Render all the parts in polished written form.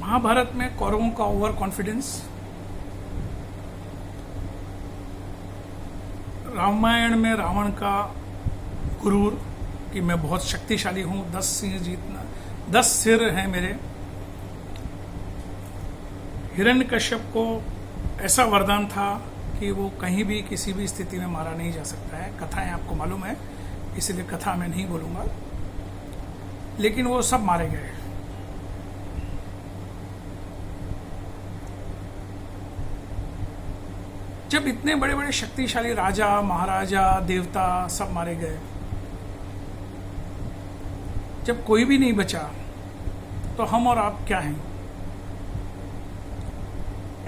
महाभारत में कौरवों का ओवर कॉन्फिडेंस, रामायण में रावण का गुरूर कि मैं बहुत शक्तिशाली हूं, 10 सिंह जीतना, 10 सिर हैं मेरे। हिरण्यकश्यप को ऐसा वरदान था कि वो कहीं भी किसी भी स्थिति में मारा नहीं जा सकता है। कथाएं आपको मालूम है, इसलिए कथा मैं नहीं बोलूंगा, लेकिन वो सब मारे गए। जब इतने बड़े बड़े शक्तिशाली राजा, महाराजा, देवता सब मारे गए, जब कोई भी नहीं बचा, तो हम और आप क्या हैं?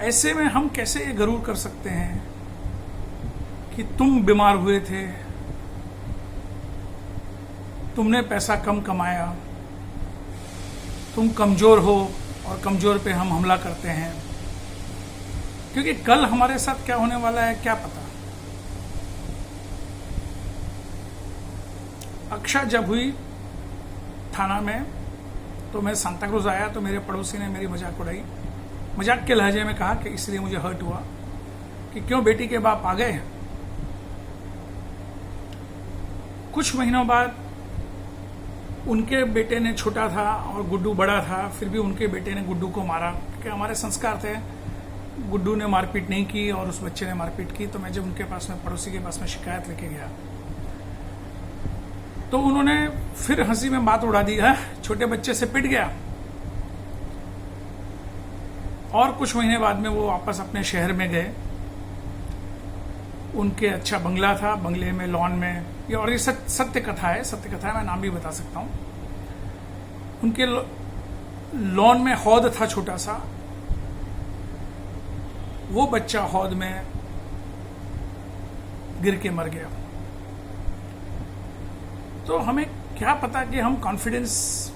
ऐसे में हम कैसे ये गरूर कर सकते हैं कि तुम बीमार हुए थे, तुमने पैसा कम कमाया, तुम कमजोर हो और कमजोर पे हम हमला करते हैं? क्योंकि कल हमारे साथ क्या होने वाला है क्या पता। अक्षा जब हुई थाना में, तो मैं सांता क्रूज आया, तो मेरे पड़ोसी ने मेरी मजाक उड़ाई, मजाक के लहजे में कहा कि इसलिए मुझे हर्ट हुआ कि क्यों बेटी के बाप आ गए। कुछ महीनों बाद उनके बेटे ने, छोटा था और गुड्डू बड़ा था, फिर भी उनके बेटे ने गुड्डू को मारा, क्योंकि हमारे संस्कार थे, गुड्डू ने मारपीट नहीं की और उस बच्चे ने मारपीट की। तो मैं जब उनके पास में, पड़ोसी के पास में शिकायत लेके गया, तो उन्होंने फिर हंसी में बात उड़ा दी, है छोटे बच्चे से पिट गया। और कुछ महीने बाद में वो वापस अपने शहर में गए। उनके अच्छा बंगला था, बंगले में लॉन में, ये सत्य कथा है, सत्य कथा है, मैं नाम भी बता सकता हूं। उनके लॉन में हौद था छोटा सा, वो बच्चा हौद में गिर के मर गया। तो हमें क्या पता कि हम कॉन्फिडेंस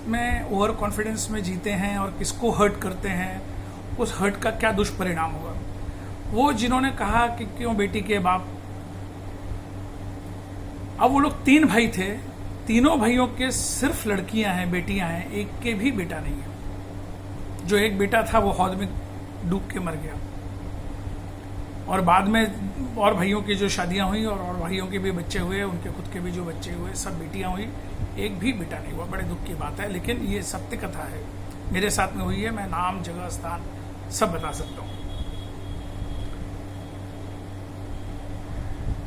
में, ओवर कॉन्फिडेंस में जीते हैं और किसको हर्ट करते हैं, उस हर्ट का क्या दुष्परिणाम होगा। वो जिन्होंने कहा कि क्यों बेटी के बाप, अब वो लोग 3 भाई थे, तीनों भाइयों के सिर्फ लड़कियां हैं, बेटियां हैं, एक के भी बेटा नहीं है। जो एक बेटा था वो हौद में डूब के मर गया, और बाद में और भाइयों की जो शादियां हुई और भाइयों के भी बच्चे हुए, उनके खुद के भी जो बच्चे हुए, सब बेटियां हुई, एक भी बेटा नहीं हुआ। बड़े दुख की बात है, लेकिन ये सत्य कथा है, मेरे साथ में हुई है। मैं नाम, जगह, स्थान सब बता सकता हूं।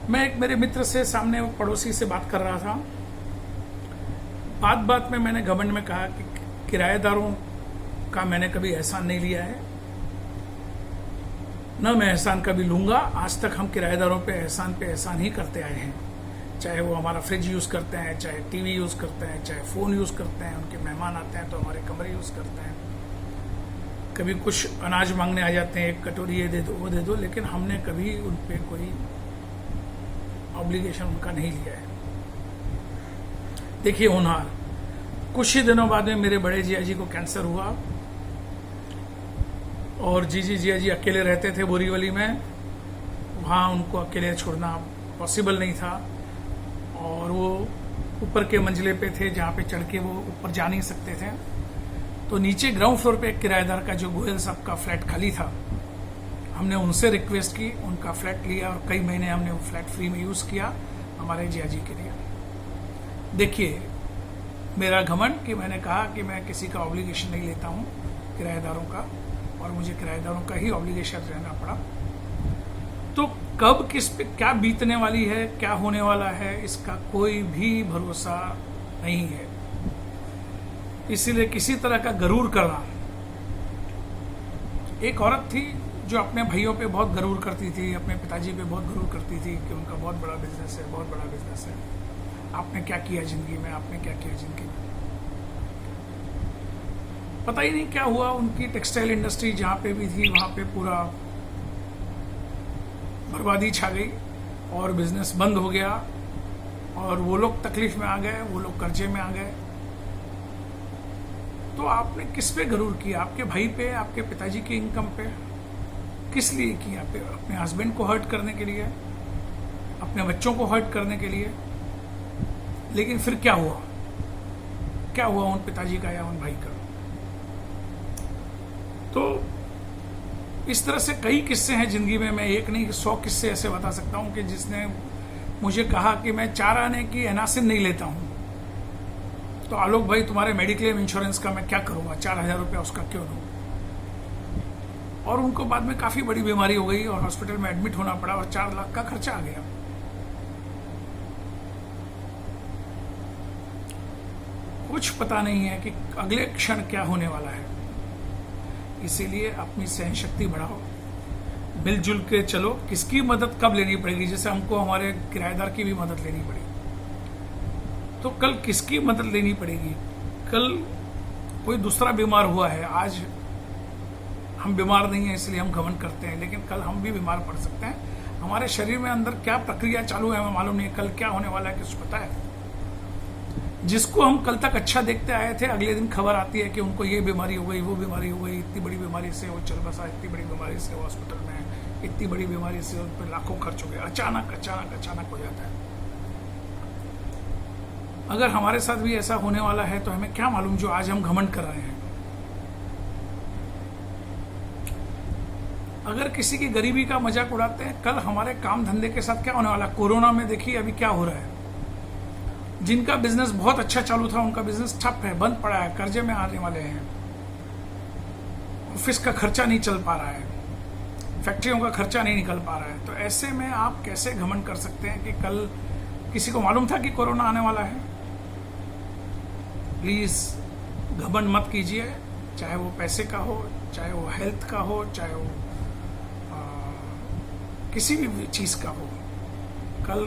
मैं एक मेरे मित्र से, सामने पड़ोसी से बात कर रहा था। बात बात में मैंने घमंड में कहा कि किराएदारों का मैंने कभी एहसान नहीं लिया है, न मैं एहसान कभी लूंगा। आज तक हम किराएदारों पे एहसान ही करते आए हैं, चाहे वो हमारा फ्रिज यूज करते हैं, चाहे टीवी यूज करते हैं, चाहे फोन यूज करते हैं, उनके मेहमान आते हैं तो हमारे कमरे यूज करते हैं, कभी कुछ अनाज मांगने आ जाते हैं, एक कटोरी ये दे दो, वो दे दो, लेकिन हमने कभी उन पे कोई ऑब्लिगेशन उनका नहीं लिया है। देखिए होनहार, कुछ ही दिनों बाद में मेरे बड़े जिया जी को कैंसर हुआ, और जिया जी अकेले रहते थे बोरीवली में। वहाँ उनको अकेले छोड़ना पॉसिबल नहीं था, और वो ऊपर के मंजिले पे थे जहाँ पे चढ़ के वो ऊपर जा नहीं सकते थे। तो नीचे ग्राउंड फ्लोर पे एक किराएदार का, जो गोयल साहब का फ्लैट खाली था, हमने उनसे रिक्वेस्ट की, उनका फ्लैट लिया और कई महीने हमने वो फ्लैट फ्री में यूज किया हमारे जिया जी के लिए। देखिए मेरा घमंड कि मैंने कहा कि मैं किसी का ऑब्लिगेशन नहीं लेता हूँ किराएदारों का, और मुझे किराएदारों का ही ऑब्लिगेशन रहना पड़ा। तो कब किस पे क्या बीतने वाली है, क्या होने वाला है, इसका कोई भी भरोसा नहीं है। इसीलिए किसी तरह का गरूर करना। एक औरत थी जो अपने भाइयों पे बहुत गरूर करती थी, अपने पिताजी पे बहुत गरूर करती थी कि उनका बहुत बड़ा बिजनेस है, बहुत बड़ा बिजनेस है, आपने क्या किया जिंदगी में, आपने क्या किया जिंदगी में। पता ही नहीं क्या हुआ, उनकी टेक्सटाइल इंडस्ट्री जहाँ पे भी थी वहाँ पे पूरा बर्बादी छा गई और बिजनेस बंद हो गया, और वो लोग तकलीफ में आ गए, वो लोग कर्जे में आ गए। तो आपने किस पे गरूर किया? आपके भाई पे, आपके पिताजी की इनकम पे? किस लिए किया? अपने हस्बैंड को हर्ट करने के लिए, अपने बच्चों को हर्ट करने के लिए। लेकिन फिर क्या हुआ? क्या हुआ उन पिताजी का या उन भाई का? तो इस तरह से कई किस्से हैं जिंदगी में, मैं एक नहीं 100 किस्से ऐसे बता सकता हूं कि जिसने मुझे कहा कि मैं 4 आने की एनासिन नहीं लेता हूं, तो आलोक भाई तुम्हारे मेडिक्लेम इंश्योरेंस का मैं क्या करूंगा, 4,000 रुपया उसका क्यों दूं। और उनको बाद में काफी बड़ी बीमारी हो गई और हॉस्पिटल में एडमिट होना पड़ा और 4 लाख का खर्चा आ गया। कुछ पता नहीं है कि अगले क्षण क्या होने वाला है, इसीलिए अपनी सहनशक्ति बढ़ाओ, मिलजुल के चलो। किसकी मदद कब लेनी पड़ेगी, जैसे हमको हमारे किराएदार की भी मदद लेनी पड़ी, तो कल किसकी मदद लेनी पड़ेगी। कल कोई दूसरा बीमार हुआ है, आज हम बीमार नहीं है इसलिए हम घमंड करते हैं, लेकिन कल हम भी बीमार पड़ सकते हैं। हमारे शरीर में अंदर क्या प्रक्रिया चालू है हमें मालूम नहीं, कल क्या होने वाला है किसको पता है। जिसको हम कल तक अच्छा देखते आए थे, अगले दिन खबर आती है कि उनको ये बीमारी हो गई, वो बीमारी हो गई, इतनी बड़ी बीमारी से वो चल बसा, इतनी बड़ी बीमारी से वो हॉस्पिटल में, इतनी बड़ी बीमारी से उन पर लाखों खर्च हो गए। अचानक अचानक अचानक हो जाता है। अगर हमारे साथ भी ऐसा होने वाला है तो हमें क्या मालूम जो आज हम घमंड कर रहे हैं। अगर किसी की गरीबी का मजाक उड़ाते हैं, कल हमारे काम धंधे के साथ क्या होने वाला। कोरोना में देखिए अभी क्या हो रहा है, जिनका बिजनेस बहुत अच्छा चालू था उनका बिजनेस ठप है, बंद पड़ा है, कर्जे में आने वाले हैं, ऑफिस का खर्चा नहीं चल पा रहा है, फैक्ट्रियों का खर्चा नहीं निकल पा रहा है। तो ऐसे में आप कैसे घमंड कर सकते हैं कि कल किसी को मालूम था कि कोरोना आने वाला है। प्लीज घमंड मत कीजिए, चाहे वो पैसे का हो, चाहे वो हेल्थ का हो, चाहे वो किसी भी चीज का हो। कल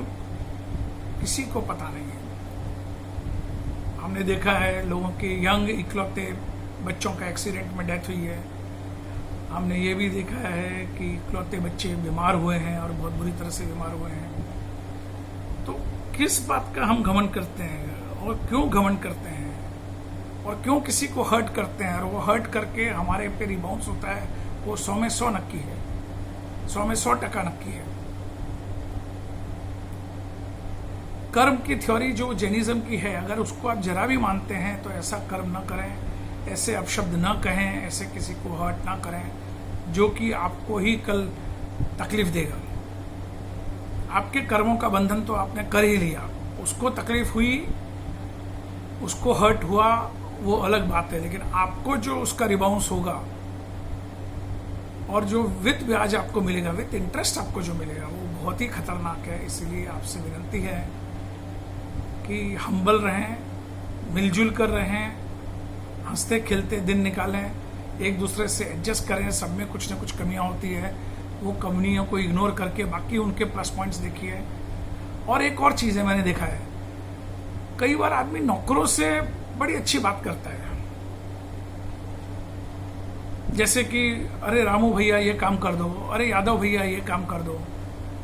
किसी को पता नहीं है। हमने देखा है लोगों के यंग इकलौते बच्चों का एक्सीडेंट में डेथ हुई है। हमने ये भी देखा है कि इकलौते बच्चे बीमार हुए हैं और बहुत बुरी तरह से बीमार हुए हैं। तो किस बात का हम घमंड करते हैं और क्यों घमंड करते हैं और क्यों किसी को हर्ट करते हैं, और वो हर्ट करके हमारे पे रिबाउंस होता है, वो 100 में 100 नक्की है, 100 में 100% नक्की है। कर्म की थ्योरी जो जैनिज्म की है, अगर उसको आप जरा भी मानते हैं तो ऐसा कर्म न करें, ऐसे अपशब्द न कहें, ऐसे किसी को हर्ट ना करें जो कि आपको ही कल तकलीफ देगा। आपके कर्मों का बंधन तो आपने कर ही लिया, उसको तकलीफ हुई, उसको हर्ट हुआ, वो अलग बात है, लेकिन आपको जो उसका रिबाउंस होगा और जो विद ब्याज आपको मिलेगा, विद इंटरेस्ट आपको जो मिलेगा, वो बहुत ही खतरनाक है। इसलिए आपसे विनती है कि हम्बल रहें, मिलजुल कर रहें, हंसते खेलते दिन निकालें, एक दूसरे से एडजस्ट करें। सब में कुछ ना कुछ कमियां होती है, वो कमियों को इग्नोर करके बाकी उनके प्लस पॉइंट्स देखिए। और एक और चीज है, मैंने देखा है कई बार आदमी नौकरों से बड़ी अच्छी बात करता है, जैसे कि अरे रामू भैया ये काम कर दो, अरे यादव भैया ये काम कर दो,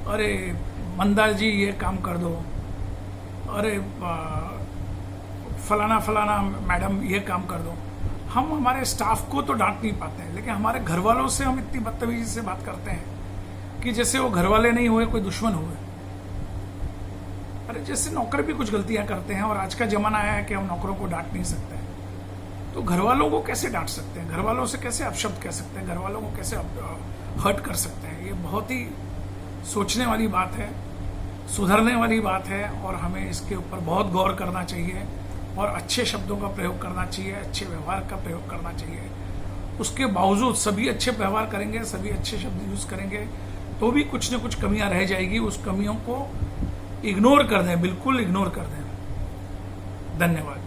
अरे मंदा जी ये काम कर दो, अरे फलाना फलाना मैडम ये काम कर दो। हम हमारे स्टाफ को तो डांट नहीं पाते हैं, लेकिन हमारे घर वालों से हम इतनी बदतमीजी से बात करते हैं कि जैसे वो घर वाले नहीं हुए, कोई दुश्मन हुए। अरे जैसे नौकर भी कुछ गलतियां करते हैं और आज का जमाना आया है कि हम नौकरों को डांट नहीं सकते, तो घर वालों को कैसे डांट सकते हैं, घर वालों से कैसे अपशब्द कह सकते हैं, घर वालों को कैसे हर्ट कर सकते हैं। ये बहुत ही सोचने वाली बात है, सुधरने वाली बात है, और हमें इसके ऊपर बहुत गौर करना चाहिए और अच्छे शब्दों का प्रयोग करना चाहिए, अच्छे व्यवहार का प्रयोग करना चाहिए। उसके बावजूद सभी अच्छे व्यवहार करेंगे, सभी अच्छे शब्द यूज करेंगे, तो भी कुछ न कुछ कमियां रह जाएगी। उस कमियों को इग्नोर कर दें, बिल्कुल इग्नोर कर दें। धन्यवाद।